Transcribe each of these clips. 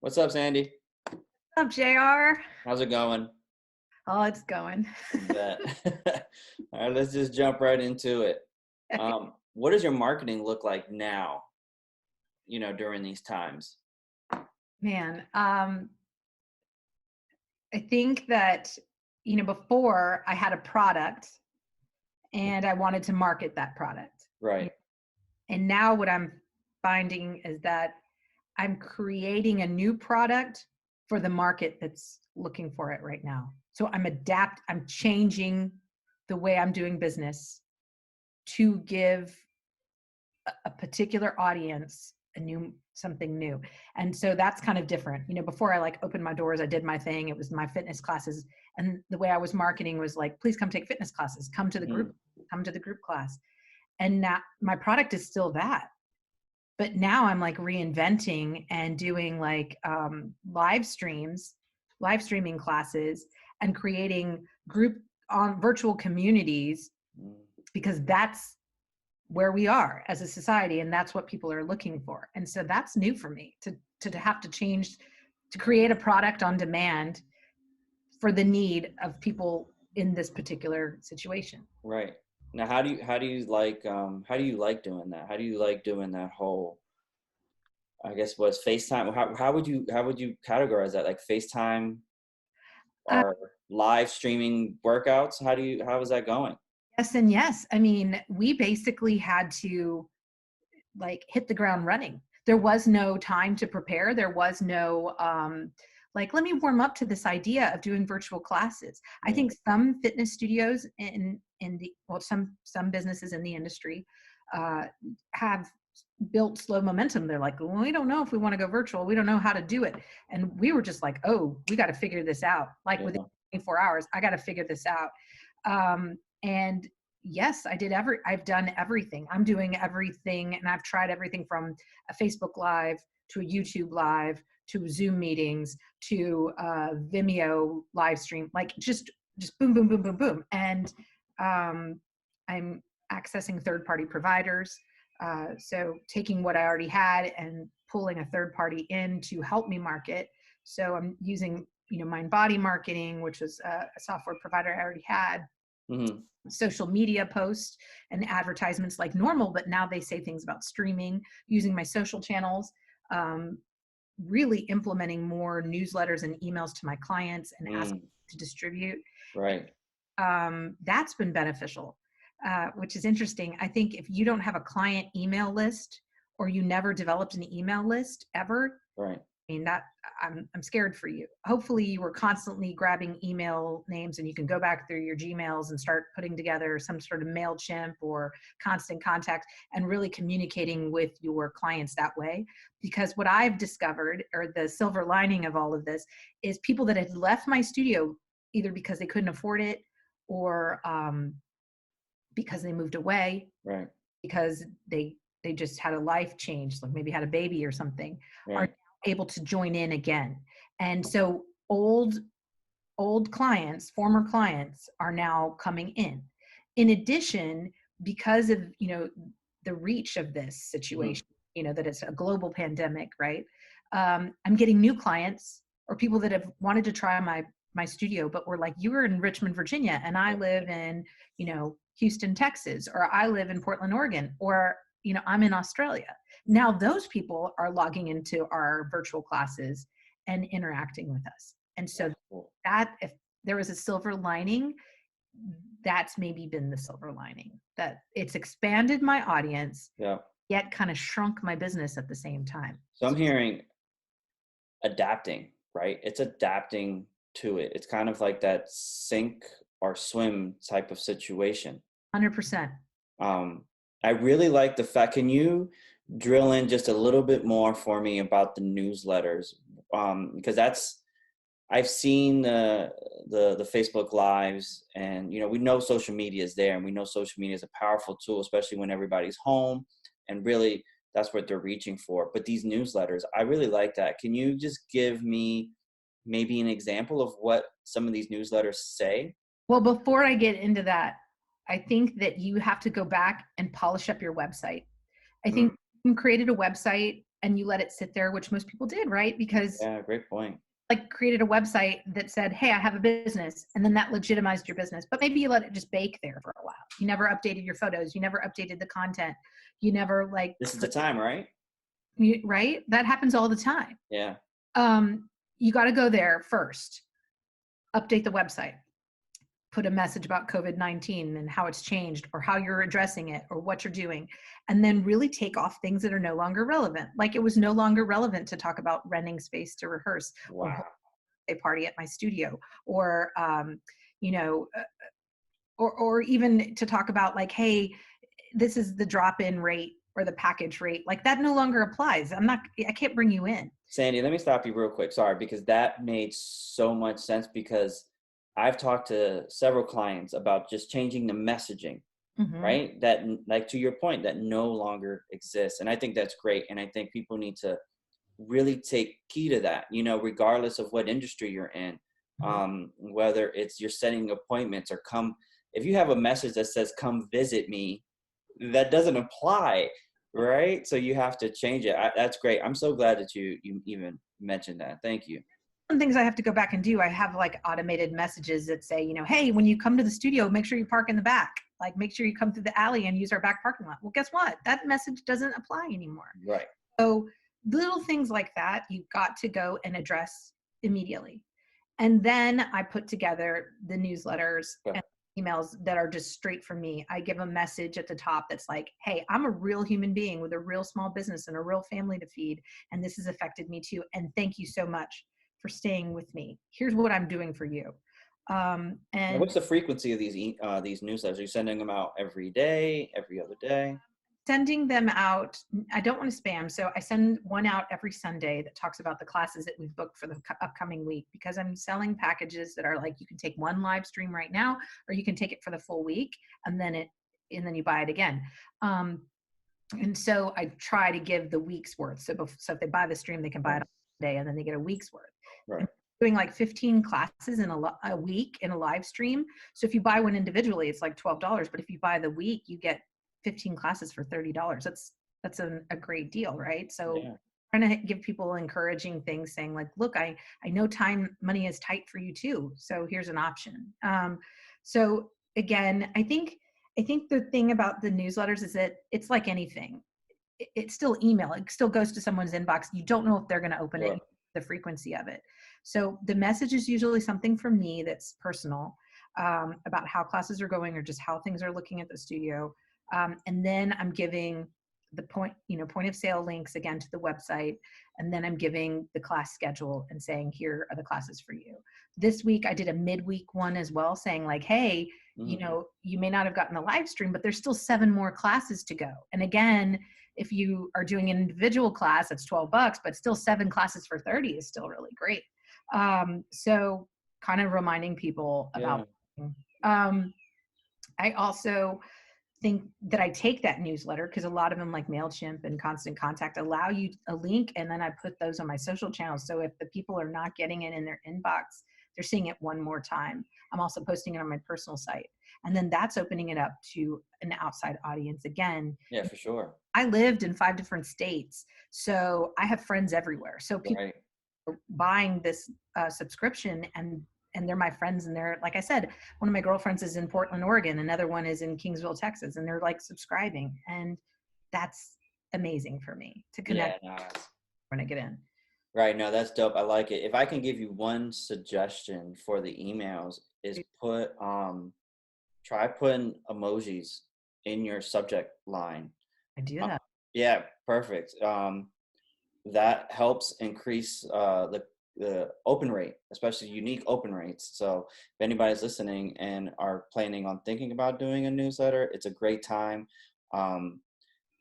What's up, Sandy? What's up, JR? How's it going? Oh, it's going. Bet. All right, let's just jump right into it. What does your marketing look like now, during these times? Man, I think that, before I had a product and I wanted to market that product. Right. And now what I'm finding is that I'm creating a new product for the market that's looking for it right now. So I'm changing the way I'm doing business to give a particular audience something new. And so that's kind of different. Before I opened my doors, I did my thing. It was my fitness classes. And the way I was marketing was like, please come take fitness classes, come to the Mm, group class. And now my product is still that. But now I'm like reinventing and doing live streaming classes and creating group on virtual communities mm. because that's where we are as a society, and that's what people are looking for. And so that's new for me to have to change, to create a product on demand for the need of people in this particular situation. Right. Now, how do you like doing that? How do you like doing that whole, I guess, what's FaceTime? How would you categorize that? Like FaceTime uh, or live streaming workouts? How is that going? yes and yes. I mean, we basically had to hit the ground running. There was no time to prepare. There was no let me warm up to this idea of doing virtual classes. I Mm, think some fitness studios in the well, some businesses in the industry uh, have built slow momentum. They're like, well, we don't know if we want to go virtual. We don't know how to do it. And we were just like, oh, we got to figure this out. Like within yeah. 24 hours, I got to figure this out. And yes, I've done everything. I'm doing everything, and I've tried everything from a Facebook Live to a YouTube Live to Zoom meetings to Vimeo live stream, like just boom, boom, boom, boom, boom. And I'm accessing third-party providers. So taking what I already had and pulling a third party in to help me market. So I'm using, Mind Body Marketing, which was a software provider I already had, Hmm. social media posts and advertisements like normal, but now they say things about streaming, using my social channels, um, really implementing more newsletters and emails to my clients and asking Mm, to distribute. right. That's been beneficial, which is interesting. I think if you don't have a client email list or you never developed an email list ever, Right. I mean, that I'm scared for you. Hopefully you were constantly grabbing email names and you can go back through your Gmails and start putting together some sort of MailChimp or Constant Contact and really communicating with your clients that way. Because what I've discovered, or the silver lining of all of this, is people that had left my studio either because they couldn't afford it or because they moved away, Right. because they just had a life change, like maybe had a baby or something, are Right. able to join in again. And so old clients, former clients are now coming in. In addition, because of, the reach of this Hmm. situation, that it's a global pandemic, right? I'm getting new clients or people that have wanted to try my studio, but were like, you were in Richmond, Virginia, and I live in, Houston, Texas, or I live in Portland, Oregon, or, I'm in Australia. Now those people are logging into our virtual classes and interacting with us. And so That's cool. that, if there was a silver lining, that's maybe been the silver lining, that it's expanded my audience, Yeah. yet kind of shrunk my business at the same time. So I'm hearing adapting, right? It's adapting to it. It's kind of like that sink or swim type of situation. 100%. Um, I really like the fact, can you drill in just a little bit more for me about the newsletters? Because I've seen the Facebook lives, and we know social media is there, and we know social media is a powerful tool, especially when everybody's home, and really that's what they're reaching for. But these newsletters, I really like that. Can you just give me maybe an example of what some of these newsletters say? Well, before I get into that, I think that you have to go back and polish up your website. I think Mm, you created a website and you let it sit there, which most people did, right? Because Yeah, great point. like created a website that said, hey, I have a business, and then that legitimized your business. But maybe you let it just bake there for a while. You never updated your photos. You never updated the content. You never like This is the time, right? right? That happens all the time. Yeah. You got to go there first, update the website, put a message about COVID-19 and how it's changed or how you're addressing it or what you're doing, and then really take off things that are no longer relevant. Like it was no longer relevant to talk about renting space to rehearse or Wow. a party at my studio, or you know, or even to talk about like, hey, this is the drop-in rate or the package rate. Like that no longer applies. I can't bring you in. Sandy, let me stop you real quick. Sorry, because that made so much sense, because I've talked to several clients about just changing the messaging, Mm-hmm. right? That, like to your point, that no longer exists. And I think that's great. And I think people need to really take key to that, regardless of what industry you're in, Mm-hmm. whether it's you're setting appointments or come, if you have a message that says, come visit me, that doesn't apply, right? So you have to change it. That's great. I'm so glad that you even mentioned that. Thank you. Some things I have to go back and do. I have like automated messages that say, hey, when you come to the studio, make sure you park in the back. Like make sure you come through the alley and use our back parking lot. Well, guess what? That message doesn't apply anymore. Right. So little things like that, you've got to go and address immediately. And then I put together the newsletters Okay. and emails that are just straight from me. I give a message at the top that's like, hey, I'm a real human being with a real small business and a real family to feed. And this has affected me too. And thank you so much for staying with me. Here's what I'm doing for you. Now, And what's the frequency of these newsletters? Are you sending them out every day, every other day? sending them out, I don't want to spam, so I send one out every Sunday that talks about the classes that we've booked for the upcoming week, because I'm selling packages that are like, you can take one live stream right now, or you can take it for the full week, and then you buy it again. And so I try to give the week's worth. So if they buy the stream, they can buy it on Monday, and then they get a week's worth. Right. I'm doing like 15 classes in a week in a live stream. So if you buy one individually, it's like $12. But if you buy the week, you get 15 classes for $30. That's a great deal, right? So Yeah. trying to give people encouraging things, saying like, look, I know money is tight for you too. So here's an option. So again, I think the thing about the newsletters is that it's like anything. It's still email. It still goes to someone's inbox. You don't know if they're going to open Sure. it, the frequency of it. So the message is usually something from me that's personal, about how classes are going or just how things are looking at the studio. And then I'm giving the point of sale links again to the website. And then I'm giving the class schedule and saying, here are the classes for you. This week I did a midweek one as well, saying like, hey, you may not have gotten the live stream, but there's still 7 more classes to go. And again, if you are doing an individual class, it's $12, but still 7 classes for 30 is still really great. So kind of reminding people about, I also think that I take that newsletter, because a lot of them like MailChimp and Constant Contact allow you a link, and then I put those on my social channels. So if the people are not getting it in their inbox, they're seeing it one more time. I'm also posting it on my personal site. And then that's opening it up to an outside audience again. Yeah, for sure. I lived in 5 different states, so I have friends everywhere. So people Right. are buying this subscription, and they're my friends, and they're, like I said, one of my girlfriends is in Portland, Oregon, another one is in Kingsville, Texas, and they're like subscribing, and that's amazing for me to connect when I get in. Right. No, that's dope. I like it. If I can give you one suggestion for the emails, is try putting emojis in your subject line. I do Uh, that. yeah, perfect. That helps increase the open rate, especially unique open rates. So if anybody's listening and are planning on thinking about doing a newsletter, it's a great time.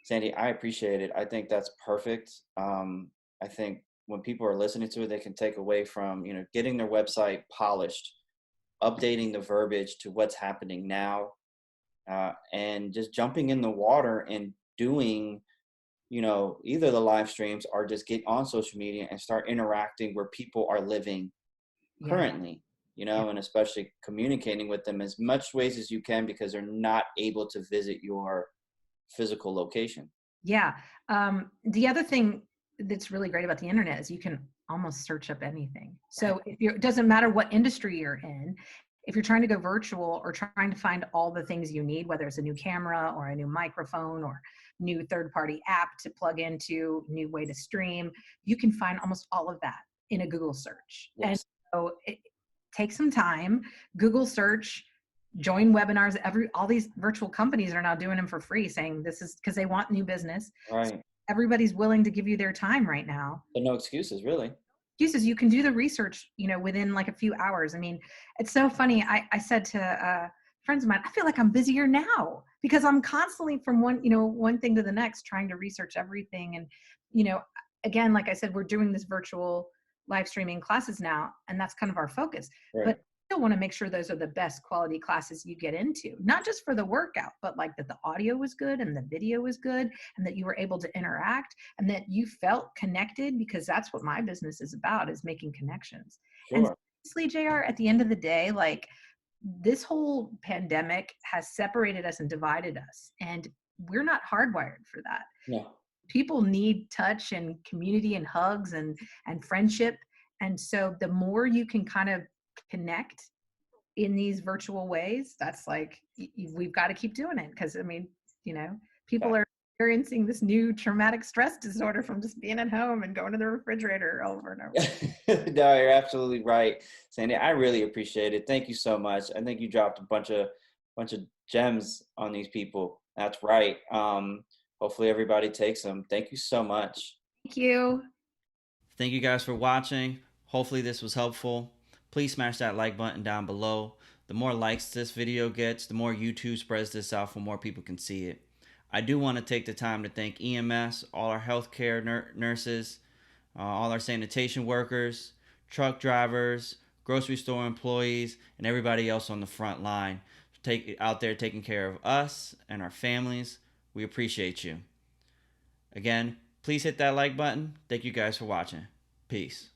Sandy, I appreciate it. I think that's perfect. I think when people are listening to it, they can take away from, getting their website polished, updating the verbiage to what's happening now, and just jumping in the water and doing, either the live streams or just get on social media and start interacting where people are living Yeah. currently, and especially communicating with them as much ways as you can, because they're not able to visit your physical location. Yeah. The other thing that's really great about the internet is you can almost search up anything. So if it doesn't matter what industry you're in, if you're trying to go virtual or trying to find all the things you need, whether it's a new camera or a new microphone or new third-party app to plug into, new way to stream, you can find almost all of that in a Google search. And Yes. so take some time, Google search, join webinars. All these virtual companies are now doing them for free, saying this is because they want new business. So Right. everybody's willing to give you their time right now. But no excuses, really. Excuses, you can do the research, within like a few hours. I mean, it's so funny. I said to friends of mine, I feel like I'm busier now because I'm constantly from one thing to the next, trying to research everything. And, you know, again, like I said, we're doing this virtual live streaming classes now, and that's kind of our focus. Right. But still want to make sure those are the best quality classes you get into, not just for the workout, but like that the audio was good and the video was good and that you were able to interact and that you felt connected, because that's what my business is about, is making connections. And Sure. honestly, JR, at the end of the day, like, this whole pandemic has separated us and divided us, and we're not hardwired for that. No. People need touch and community and hugs and friendship. And so the more you can kind of connect in these virtual ways, that's like, we've got to keep doing it, because I mean, people are experiencing this new traumatic stress disorder from just being at home and going to the refrigerator over and over. No, you're absolutely right, Sandy. I really appreciate it. Thank you so much. I think you dropped a bunch of gems on these people. That's right. Hopefully everybody takes them. Thank you so much. Thank you. Thank you guys for watching. Hopefully this was helpful. Please smash that like button down below. The more likes this video gets, the more YouTube spreads this out for more people can see it. I do want to take the time to thank EMS, all our healthcare nurses, all our sanitation workers, truck drivers, grocery store employees, and everybody else on the front line out there taking care of us and our families. We appreciate you. Again, please hit that like button. Thank you guys for watching. Peace.